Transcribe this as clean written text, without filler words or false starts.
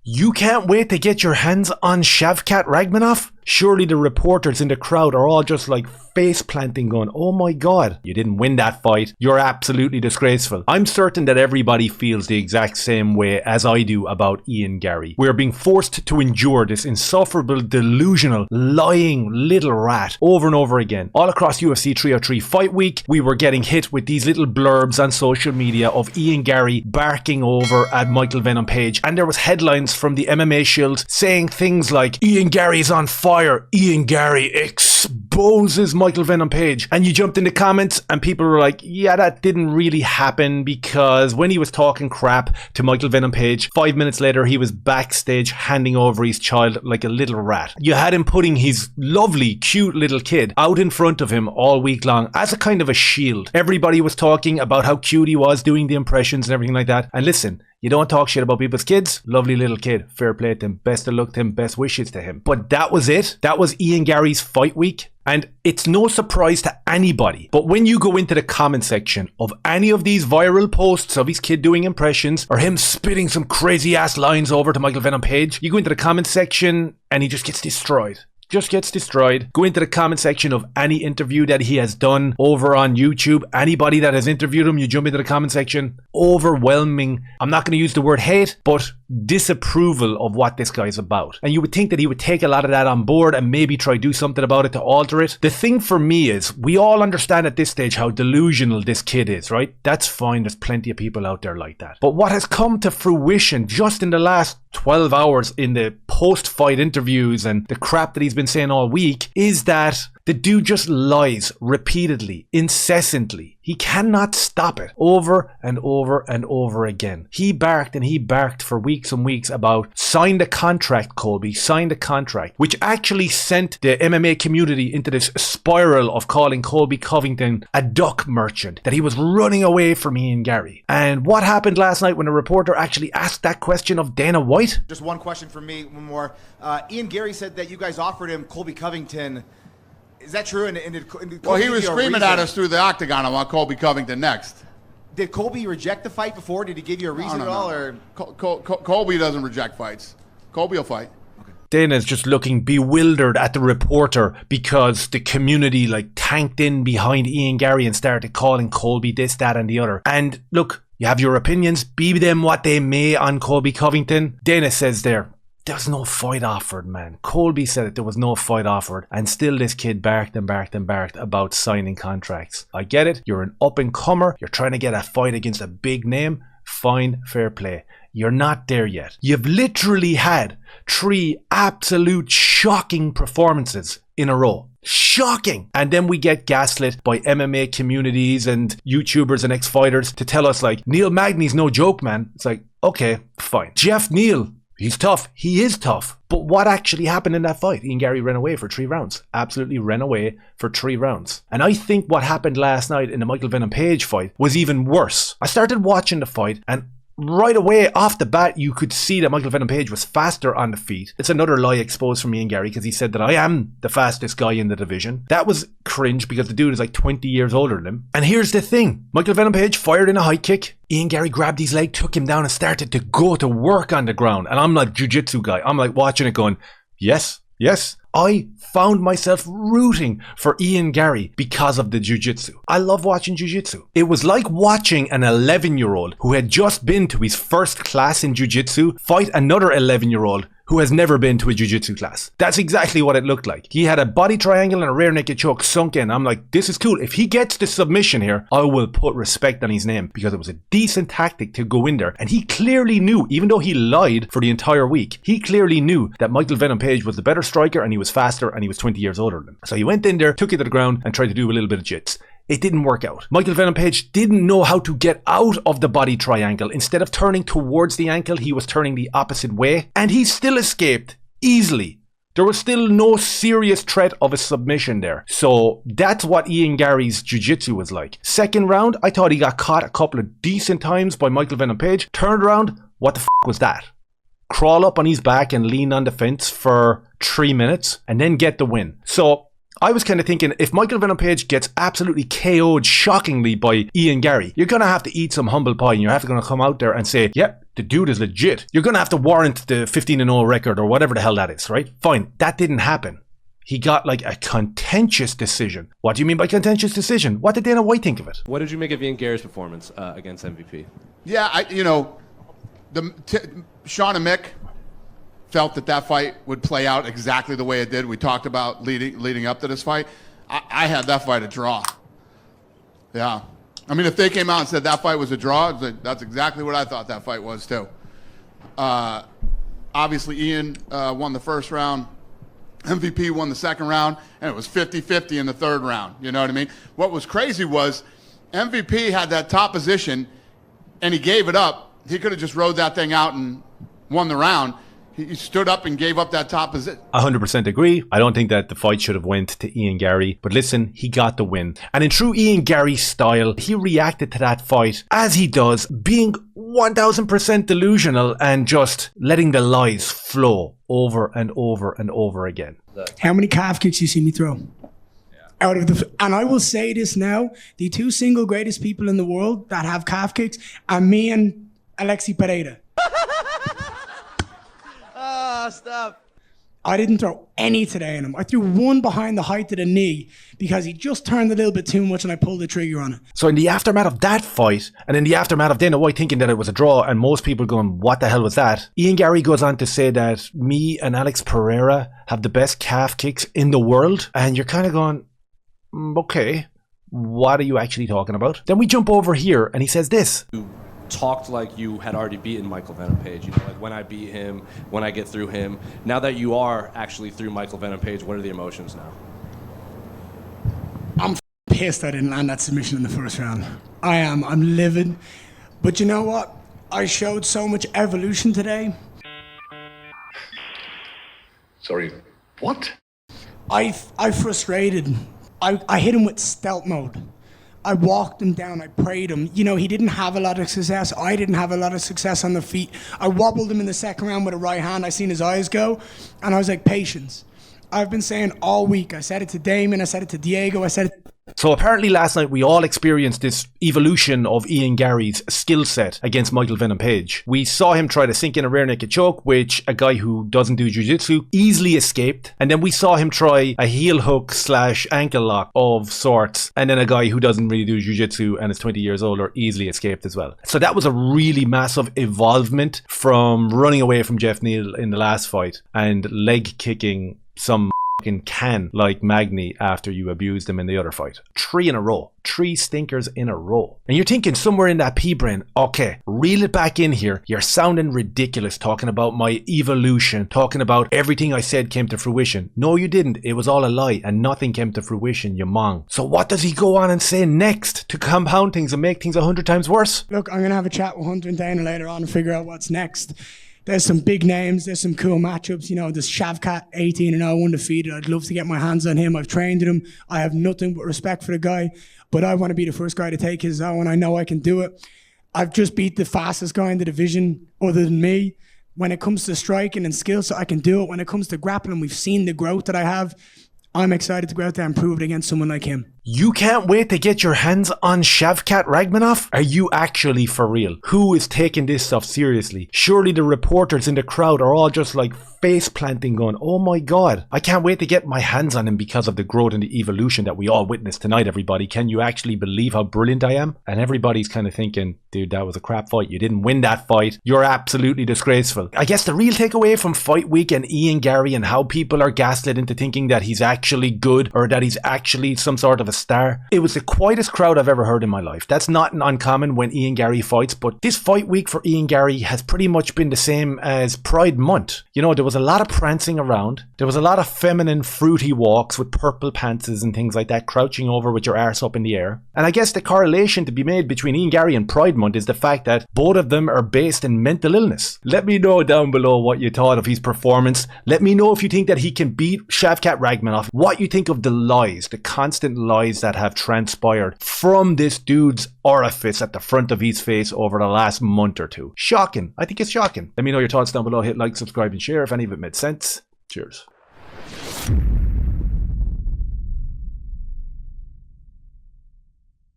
You can't wait to get your hands on Shavkat Rakhmonov? Surely the reporters in the crowd are all just like face planting going, oh my god, you didn't win that fight. You're absolutely disgraceful. I'm certain that everybody feels the exact same way as I do about Ian Garry. We're being forced to endure this insufferable, delusional, lying little rat over and over again. All across UFC 303 Fight Week, we were getting hit with these little blurbs on social media of Ian Garry barking over at Michael Venom Page. And there was headlines from the MMA Shield saying things like, Ian Garry's on fire. Ian Garry exposes Michael Venom Page. And you jumped in the comments and people were like, yeah, that didn't really happen, because when he was talking crap to Michael Venom Page, 5 minutes later he was backstage handing over his child like a little rat. You had him putting his lovely, cute little kid out in front of him all week long as a kind of a shield. Everybody was talking about how cute he was, doing the impressions and everything like that. And listen, you don't talk shit about people's kids. Lovely little kid. Fair play to him. Best of luck to him. Best wishes to him. But that was it. That was Ian Garry's fight week. And it's no surprise to anybody. But when you go into the comment section of any of these viral posts of his kid doing impressions or him spitting some crazy ass lines over to Michael Venom Page, you go into the comment section and he just gets destroyed. Just gets destroyed. Go into the comment section of any interview that he has done over on YouTube. Anybody that has interviewed him, you jump into the comment section. Overwhelming, I'm not going to use the word hate, but disapproval of what this guy's about. And you would think that he would take a lot of that on board and maybe try do something about it to alter it. The thing for me is, we all understand at this stage how delusional this kid is, right? That's fine. There's plenty of people out there like that. But what has come to fruition just in the last 12 hours in the post-fight interviews and the crap that he's been saying all week is that the dude just lies repeatedly, incessantly. He cannot stop it over and over and over again. He barked and he barked for weeks and weeks about sign the contract, Colby, sign the contract, which actually sent the MMA community into this spiral of calling Colby Covington a duck merchant, that he was running away from Ian Garry. And what happened last night when a reporter actually asked that question of Dana White? Just one question from me, one more. Ian Garry said that you guys offered him Colby Covington. Is that true? Well, he was screaming at us through the octagon. I want Colby Covington next. Did Colby reject the fight before? Did he give you a reason at all? Or Colby doesn't reject fights. Colby will fight. Dana's just looking bewildered at the reporter because the community like tanked in behind Ian Garry and started calling Colby this, that and the other. And look, you have your opinions, be them what they may on Colby Covington. Dana says there's no fight offered, man. Colby said it, there was no fight offered. And still this kid barked and barked and barked about signing contracts. I get it. You're an up-and-comer. You're trying to get a fight against a big name. Fine, fair play. You're not there yet. You've literally had 3 absolute shocking performances in a row. Shocking. And then we get gaslit by MMA communities and YouTubers and ex-fighters to tell us like, Neil Magny's no joke, man. It's like, okay, fine. Jeff Neal, he's tough. He is tough. But what actually happened in that fight? Ian Garry ran away for 3 rounds. Absolutely ran away for 3 rounds. And I think what happened last night in the Michael Venom Page fight was even worse. I started watching the fight and right away off the bat you could see that Michael Venom Page was faster on the feet. It's another lie exposed from Ian Garry because he said that I am the fastest guy in the division. That was cringe because the dude is like 20 years older than him. And here's the thing. Michael Venom Page fired in a high kick. Ian Garry grabbed his leg, took him down and started to go to work on the ground. And I'm like jiu-jitsu guy. I'm like watching it going, yes, yes. I found myself rooting for Ian Garry because of the jiu-jitsu. I love watching jiu-jitsu. It was like watching an 11-year-old who had just been to his first class in jiu-jitsu fight another 11-year-old who has never been to a jiu-jitsu class. That's exactly what it looked like. He had a body triangle and a rear naked choke sunk in. I'm like, this is cool. If he gets the submission here, I will put respect on his name because it was a decent tactic to go in there. And he clearly knew, even though he lied for the entire week, he clearly knew that Michael Venom Page was the better striker and he was faster and he was 20 years older than him. So he went in there, took it to the ground and tried to do a little bit of jits. It didn't work out. Michael Venom Page didn't know how to get out of the body triangle. Instead of turning towards the ankle, he was turning the opposite way. And he still escaped easily. There was still no serious threat of a submission there. So that's what Ian Garry's jiu-jitsu was like. Second round, I thought he got caught a couple of decent times by Michael Venom Page. Third round, what the f*** was that? Crawl up on his back and lean on the fence for 3 minutes and then get the win. So I was kind of thinking, if Michael Venom Page gets absolutely KO'd shockingly by Ian Garry, you're going to have to eat some humble pie and you're going to come out there and say, yep, the dude is legit. You're going to have to warrant the 15-0 record or whatever the hell that is, right? Fine. That didn't happen. He got like a contentious decision. What do you mean by contentious decision? What did Dana White think of it? What did you make of Ian Garry's performance against MVP? Yeah, Sean and Mick felt that fight would play out exactly the way it did. We talked about leading up to this fight. I had that fight a draw. Yeah. I mean, if they came out and said that fight was a draw, that's exactly what I thought that fight was too. Obviously, Ian won the first round. MVP won the second round, and it was 50-50 in the third round. You know what I mean? What was crazy was MVP had that top position, and he gave it up. He could have just rode that thing out and won the round. He stood up and gave up that top position. 100% agree. I don't think that the fight should have went to Ian Garry. But listen, he got the win. And in true Ian Garry style, he reacted to that fight as he does, being 1000% delusional and just letting the lies flow over and over and over again. How many calf kicks you see me throw? And I will say this now, the two single greatest people in the world that have calf kicks are me and Alexi Pereira. Stop. I didn't throw any today in him. I threw one behind the height of the knee because he just turned a little bit too much and I pulled the trigger on it. So in the aftermath of that fight, and in the aftermath of Dana White thinking that it was a draw and most people going, what the hell was that? Ian Garry goes on to say that me and Alex Pereira have the best calf kicks in the world. And you're kind of going, okay, what are you actually talking about? Then we jump over here and he says this. You talked like you had already beaten Michael Venom Page. You know, like when I beat him, when I get through him. Now that you are actually through Michael Venom Page, what are the emotions now? I'm pissed I didn't land that submission in the first round. I am. I'm livid. But you know what? I showed so much evolution today. Sorry, what? I frustrated. I hit him with stealth mode. I walked him down, I prayed him. You know, he didn't have a lot of success. I didn't have a lot of success on the feet. I wobbled him in the second round with a right hand. I seen his eyes go, and I was like, patience. I've been saying all week. I said it to Damon, I said it to Diego, I said it. So apparently last night we all experienced this evolution of Ian Garry's skill set against Michael Venom Page. We saw him try to sink in a rear naked choke, which a guy who doesn't do jiu-jitsu easily escaped. And then we saw him try a heel hook / ankle lock of sorts. And then a guy who doesn't really do jiu-jitsu and is 20 years older easily escaped as well. So that was a really massive evolvement from running away from Jeff Neal in the last fight and leg kicking some can like Magny after you abused him in the other fight. 3 in a row. 3 stinkers in a row. And you're thinking somewhere in that pea brain, okay, reel it back in here. You're sounding ridiculous talking about my evolution, talking about everything I said came to fruition. No, you didn't. It was all a lie and nothing came to fruition, you mong. So what does he go on and say next to compound things and make things 100 times worse? Look, I'm going to have a chat with Hunter and Dana later on and figure out what's next. There's some big names, there's some cool matchups. You know, there's Shavkat, 18-0, undefeated. I'd love to get my hands on him. I've trained him. I have nothing but respect for the guy, but I want to be the first guy to take his own. I know I can do it. I've just beat the fastest guy in the division other than me. When it comes to striking and skill, so I can do it. When it comes to grappling, we've seen the growth that I have. I'm excited to go out there and prove it against someone like him. You can't wait to get your hands on Shavkat Rakhmonov? Are you actually for real? Who is taking this stuff seriously? Surely the reporters in the crowd are all just like face planting going, oh my god, I can't wait to get my hands on him because of the growth and the evolution that we all witnessed tonight, everybody. Can you actually believe how brilliant I am? And everybody's kind of thinking, dude, that was a crap fight. You didn't win that fight. You're absolutely disgraceful. I guess the real takeaway from Fight Week and Ian Garry and how people are gaslit into thinking that he's actually good or that he's actually some sort of a star. It was the quietest crowd I've ever heard in my life. That's not uncommon when Ian Garry fights, but this fight week for Ian Garry has pretty much been the same as Pride Month. You know, there was a lot of prancing around. There was a lot of feminine fruity walks with purple pantses and things like that, crouching over with your arse up in the air. And I guess the correlation to be made between Ian Garry and Pride Month is the fact that both of them are based in mental illness. Let me know down below what you thought of his performance. Let me know if you think that he can beat Shavkat Rakhmonov. What you think of the lies, the constant lies that have transpired from this dude's orifice at the front of his face over the last month or two. Shocking. I think it's shocking. Let me know your thoughts down below. Hit like, subscribe, and share if any of it made sense. Cheers.